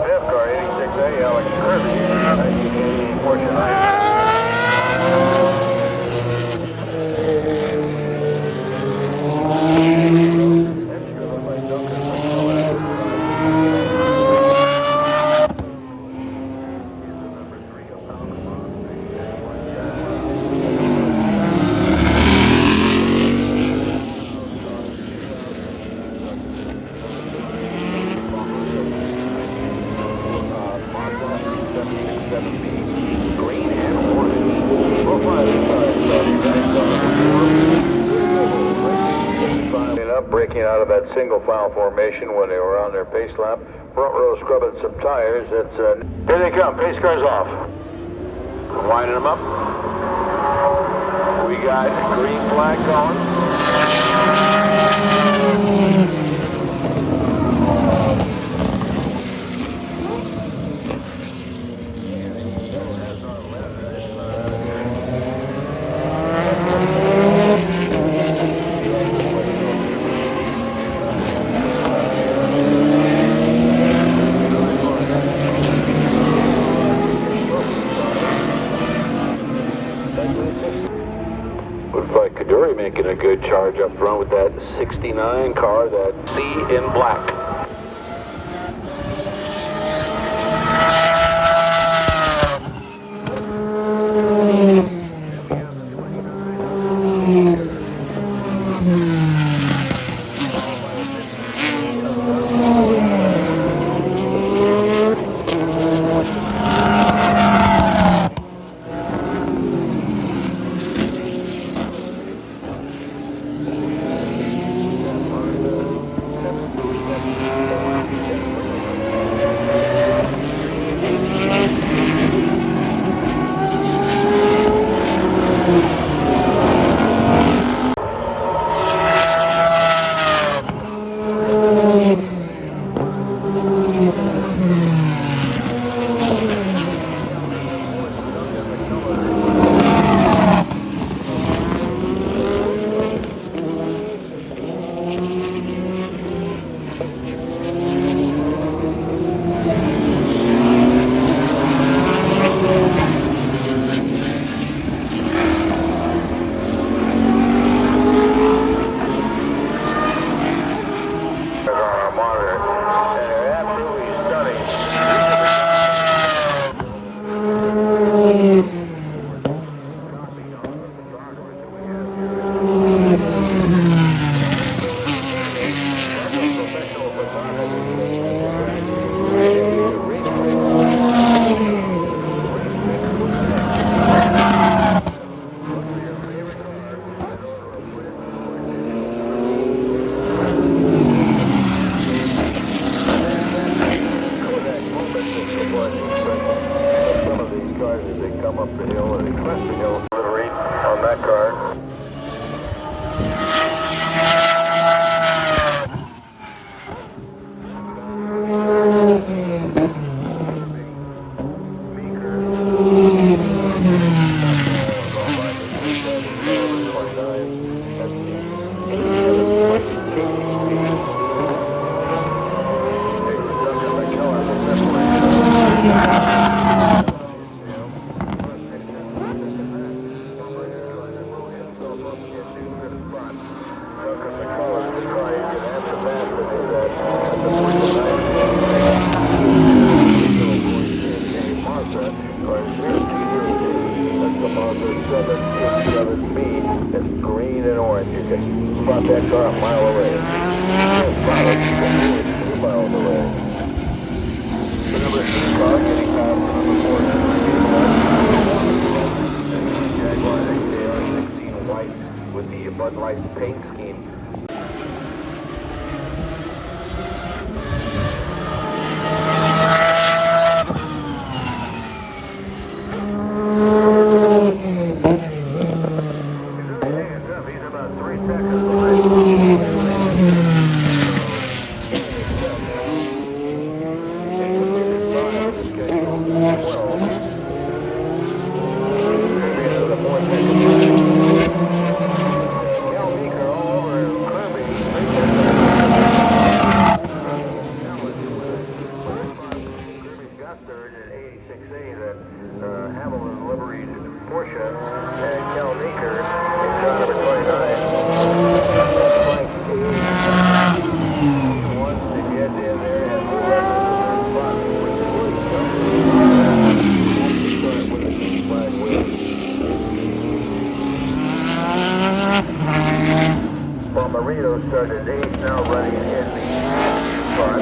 Fifth car, 86A, Alex Kirby, 1980 Porsche 9. Breaking out of that single file formation when they were on their pace lap. Front row scrubbing some tires. Here they come. Pace cars off. Winding them up. We got green flag going. Making a good charge up front with that 69 car, that C in black. third at 86A, the Hamilton liveried Porsche, and Cal Naker in car number 29. Once they get in there and move up to the third spot, which is with the flag wheel. Marino started 8th, now running in the spot.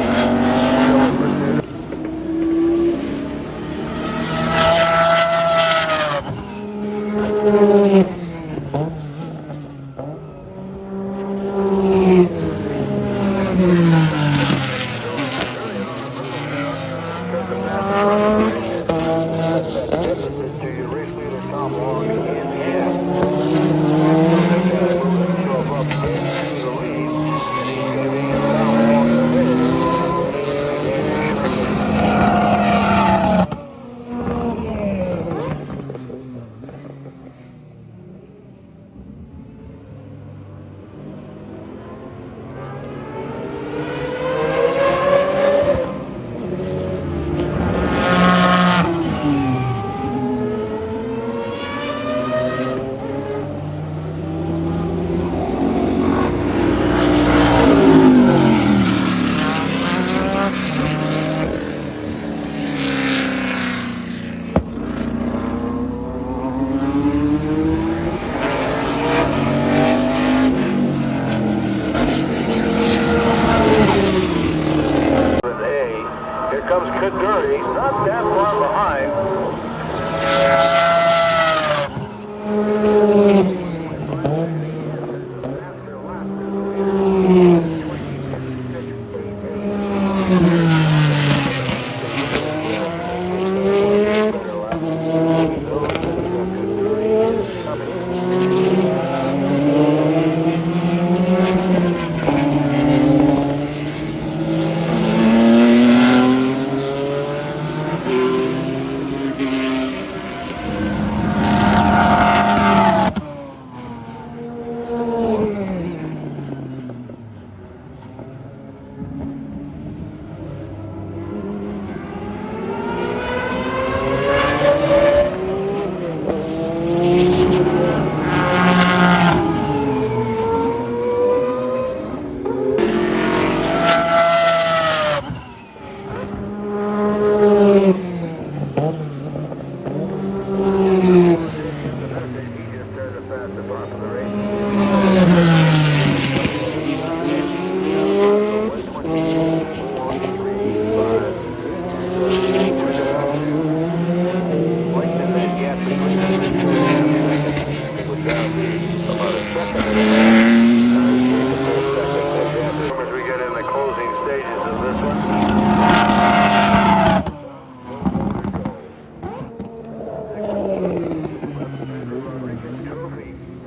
Not that far behind.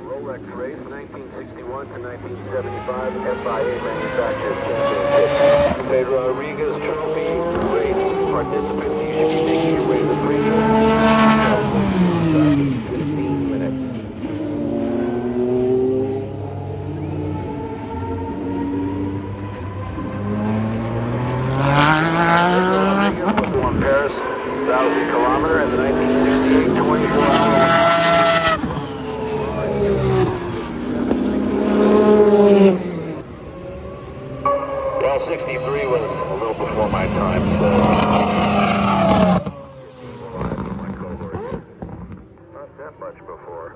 Rolex race, 1961 to 1975 FIA Manufacturers Championship. The Rodriguez Trophy race participants, you should be making your way to the premium. 15 minutes. Won Paris, 1,000 kilometer, and the 1968 24-hour. Well, 63 was a little before my time, so not that much before.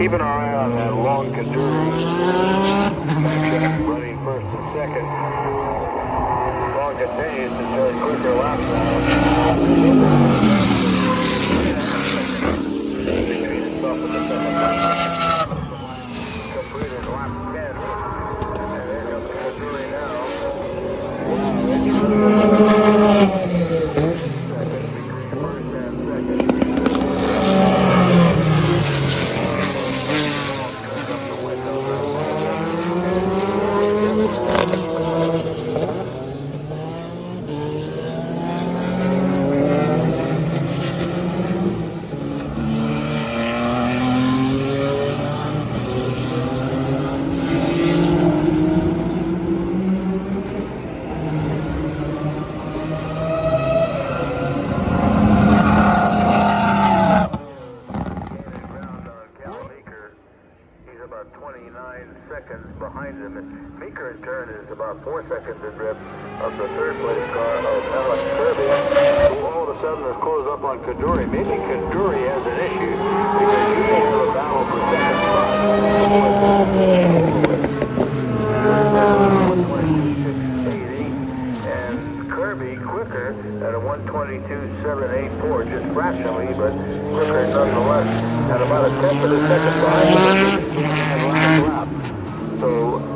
Keeping our eye on that long Kaduri, running first and second. Long continues to show quicker laps now. Completed lap 10. And there comes Kaduri now. First and second. about 29 seconds behind him. And Meeker, in turn, is about 4 seconds adrift of the third place car of Alex Kirby, who all of a sudden has closed up on Kaduri. Maybe Kaduri has an issue because he may have a battle for second spot. And Kirby quicker at a 1:22.784, just fractionally, but quicker nonetheless, at about a tenth of a second behind the last lap. So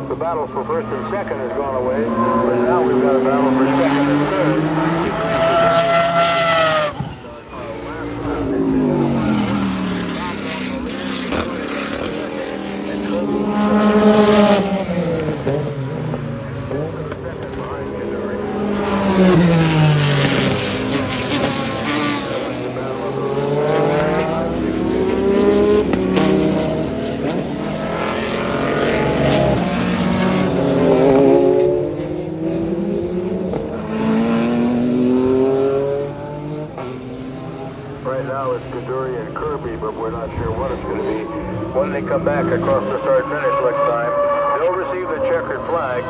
the battle for first and second has gone away, but now we've got a battle for second and third. When they come back across the start finish next time, they'll receive the checkered flag.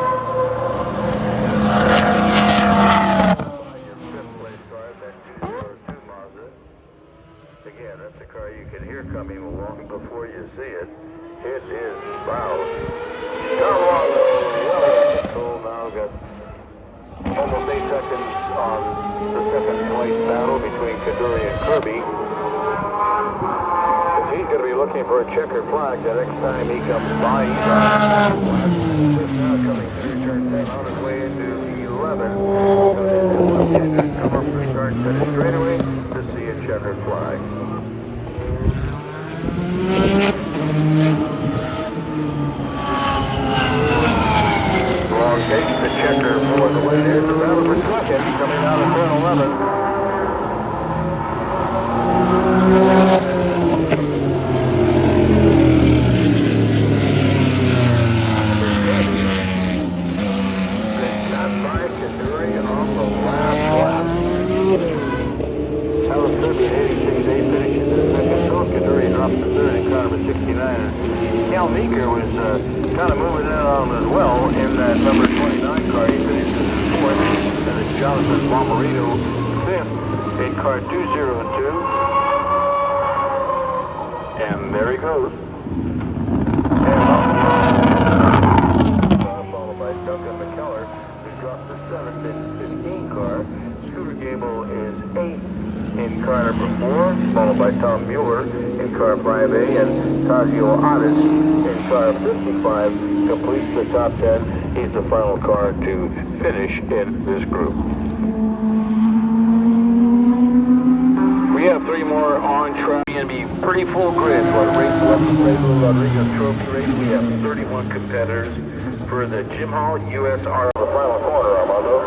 Your fifth place car, that 202 Mazda. Again, that's a car you can hear coming along before you see it. It is wow. Come on, well in control now. Got almost 8 seconds on the second place battle between Kaduri and Kirby. He's going to be looking for a checkered flag the next time he comes by. He's now coming through turn 10 on his way into 11. Come up the start finish straightaway to see a checkered flag. Long takes the checker for the win. Here's the battle for second coming out of turn 11. Meeker was kind of moving in on as well in that number 29 car. He finishes fourth, and it's Jonathan Bomarito fifth in car 202. And there he goes. Followed by Duncan McKellar, who dropped the 7th in 15 car. Scooter Gable is 8th in car number 4, followed by Tom Mueller in car 5A, and Tajio Addis in car 55 completes the top 10. He's the final car to finish in this group. We have 3 more on track and be pretty full grid for the race 11 Rodriguez Trophy race. We have 31 competitors for the Jim Hall USR. The final corner, Armando.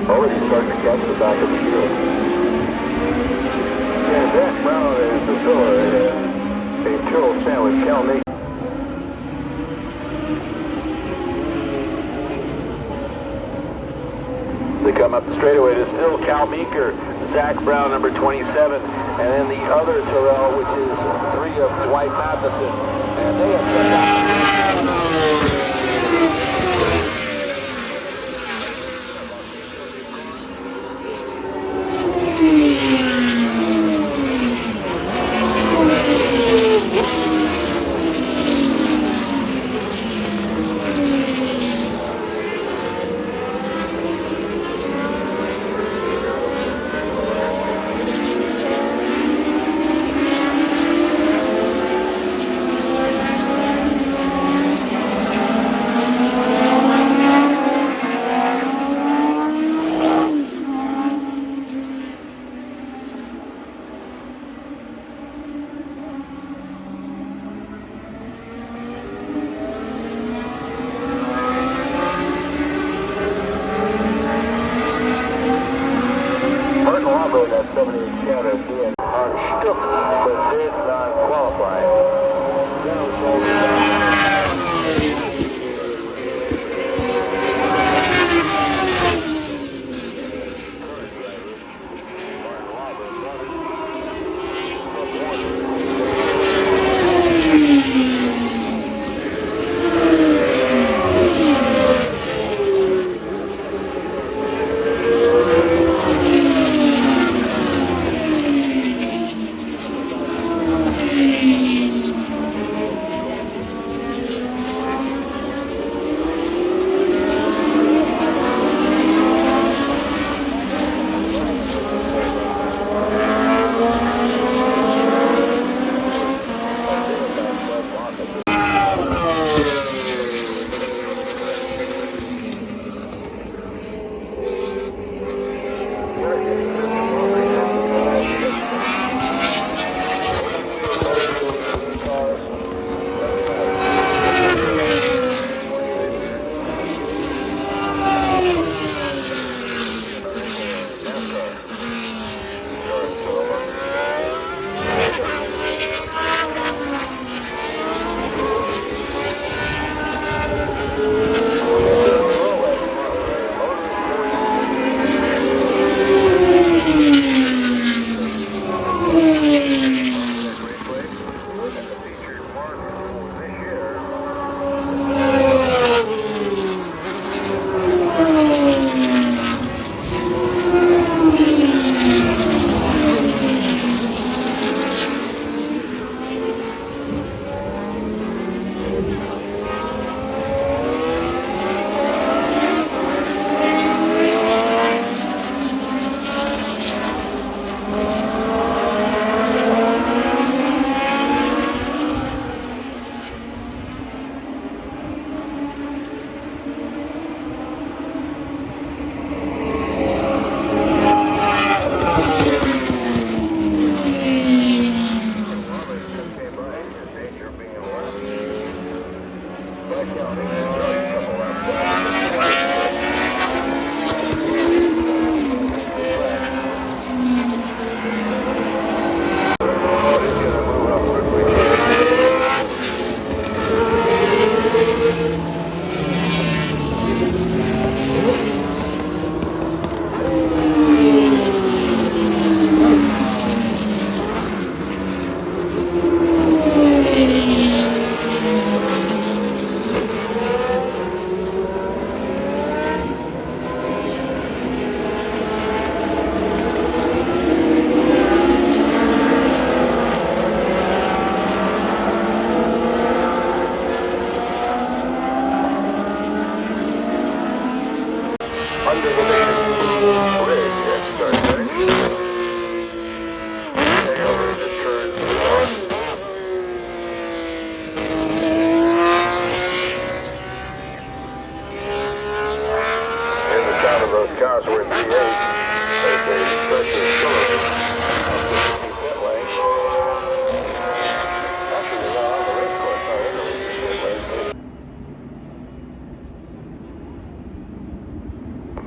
Already starting to catch the back of the field. Yeah, Jack Brown is the filler. A Tyrrell sandwich, Cal Meeker. They come up the straightaway. It is still Cal Meeker, Zach Brown, number 27, and then the other Tyrrell, which is 3 of Dwight Matheson. And they have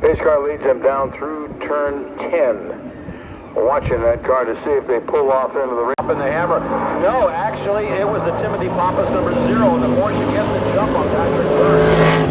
Pace car leads them down through turn 10. Watching that car to see if they pull off into the ramp and the hammer. No, actually, it was the Timothy Pappas number 0, and the Porsche gets the jump on Patrick Byrne.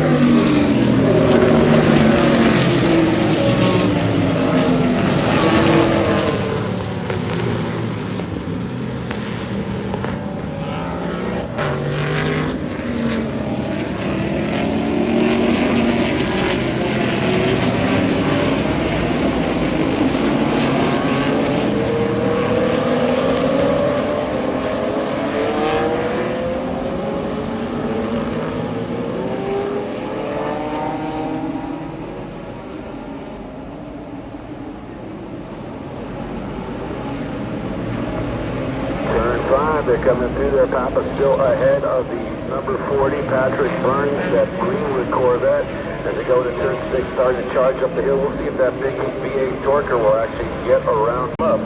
They're coming through there. Papa's still ahead of the number 40, Patrick Byrne, that Greenwood Corvette. As they go to turn 6, starting to charge up the hill. We'll see if that big V8 Torker will actually get around up.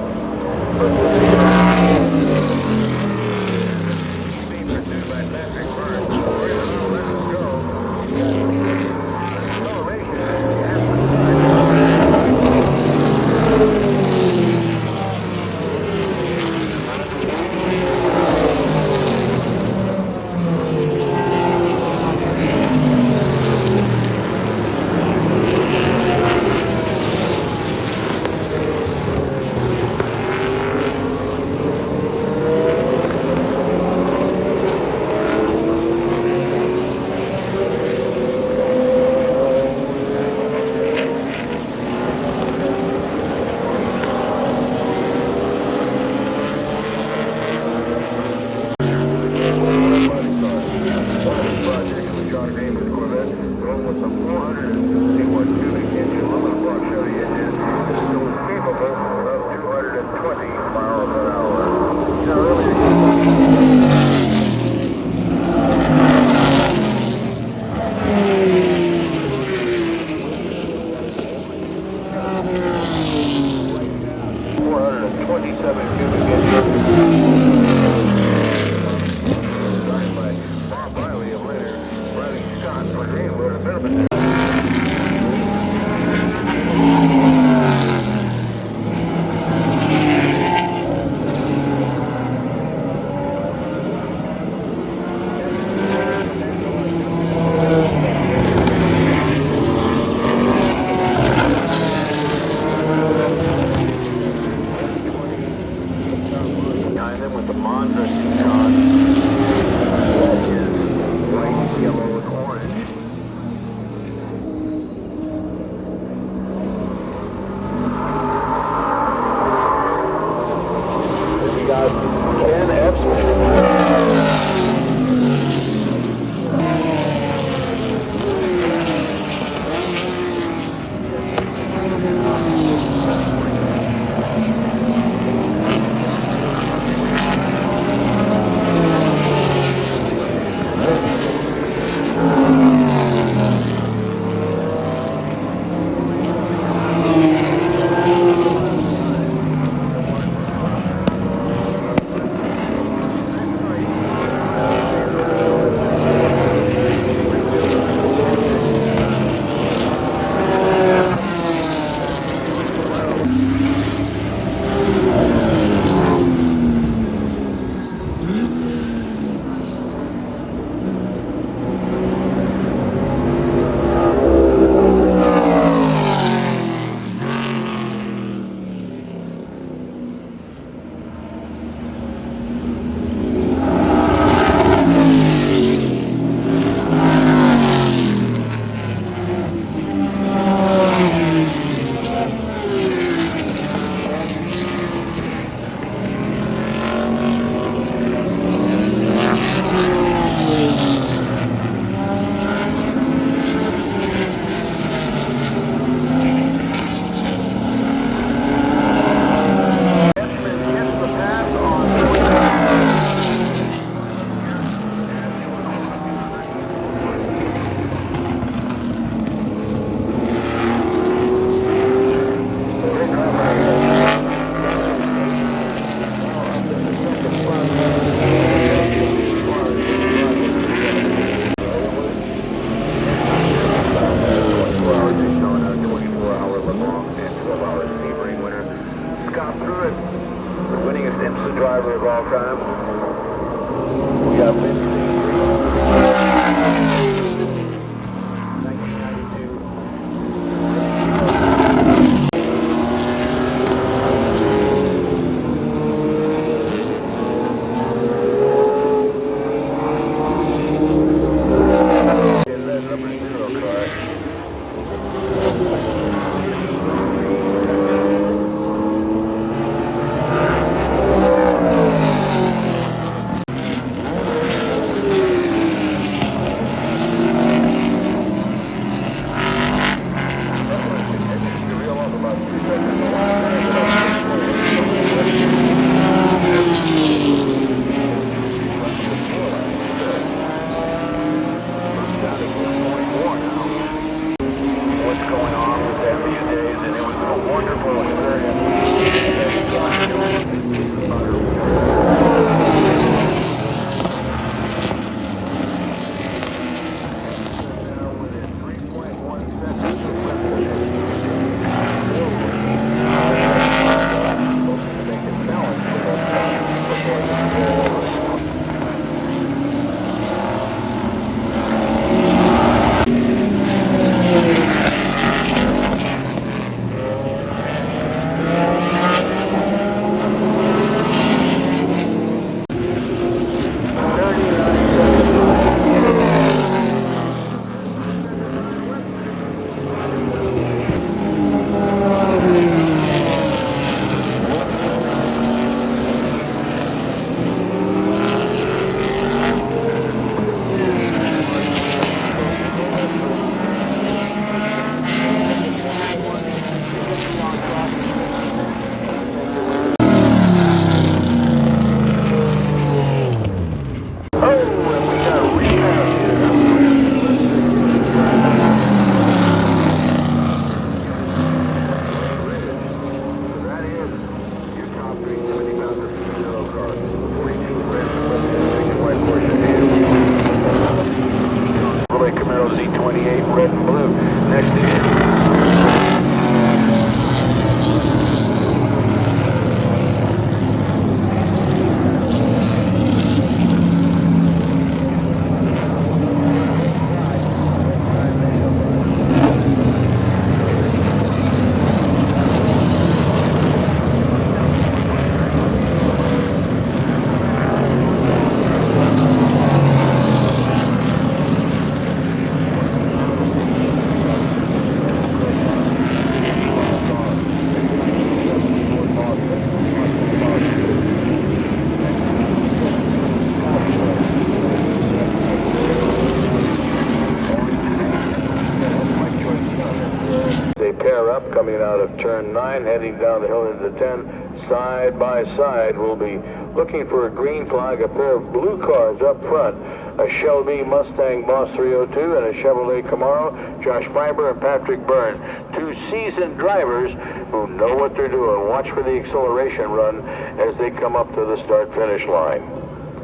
coming out of turn 9, heading down the hill into 10. Side by side, we'll be looking for a green flag, a pair of blue cars up front. A Shelby Mustang Boss 302 and a Chevrolet Camaro, Josh Freiber and Patrick Byrne. Two seasoned drivers who know what they're doing. Watch for the acceleration run as they come up to the start-finish line.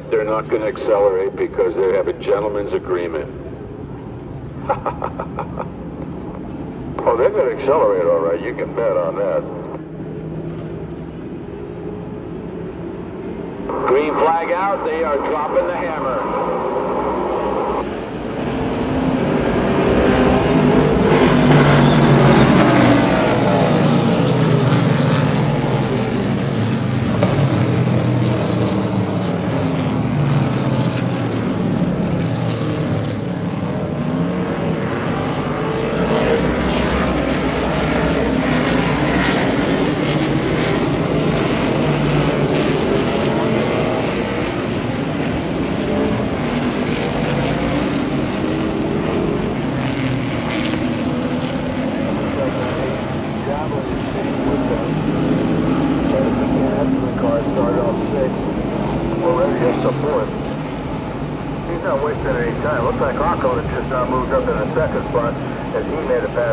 They're not going to accelerate because they have a gentleman's agreement. Oh, they're going to accelerate all right. You can bet on that. Green flag out. They are dropping the hammer.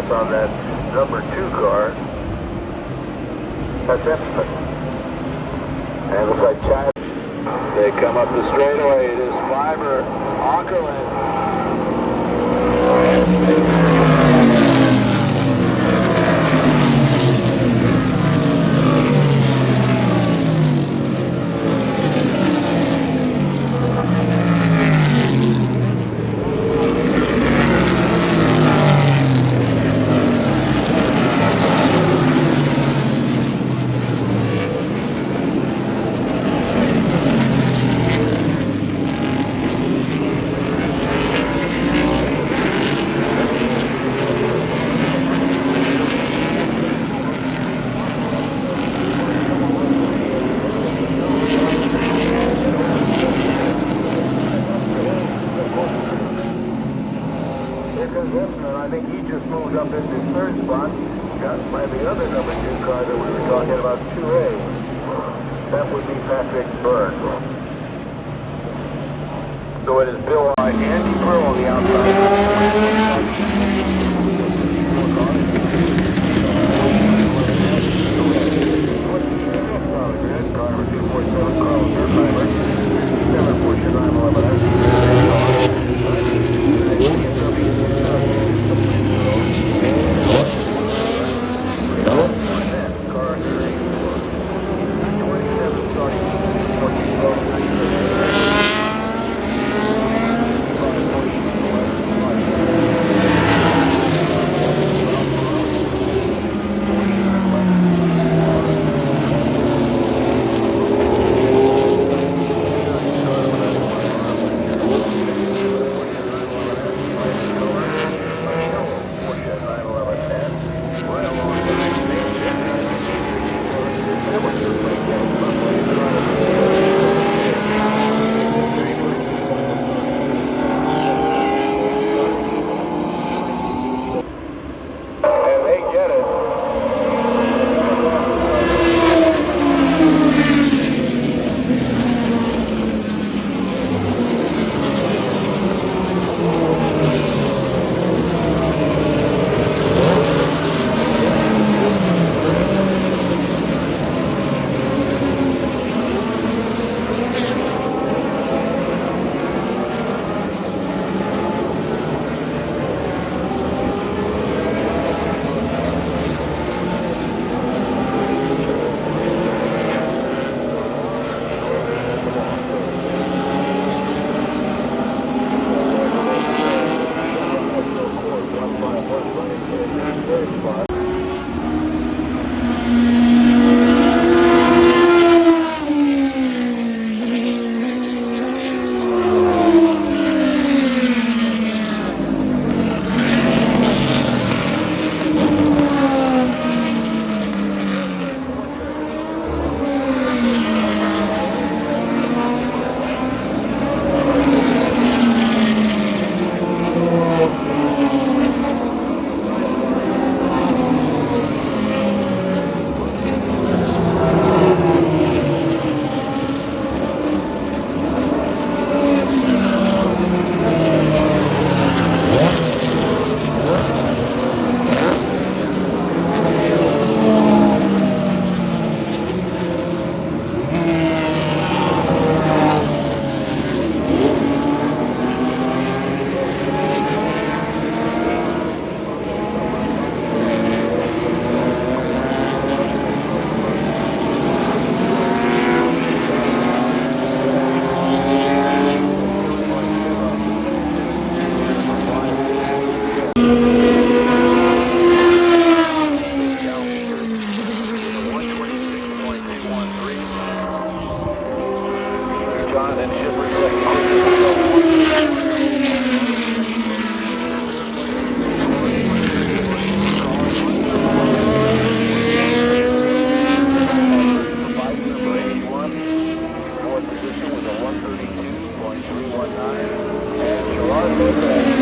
On that number 2 car. That's it. And looks like Chad. They come up the straightaway. It is Fiber, Ackerland. I think he just moved up into 3rd spot, got by the other number 2 car that we were talking about, 2A. That would be Patrick Byrne. So it is Bill Andy Pearl on the outside. John and Shipper second. Fourth position was a 132.319. And Gerard Lopez.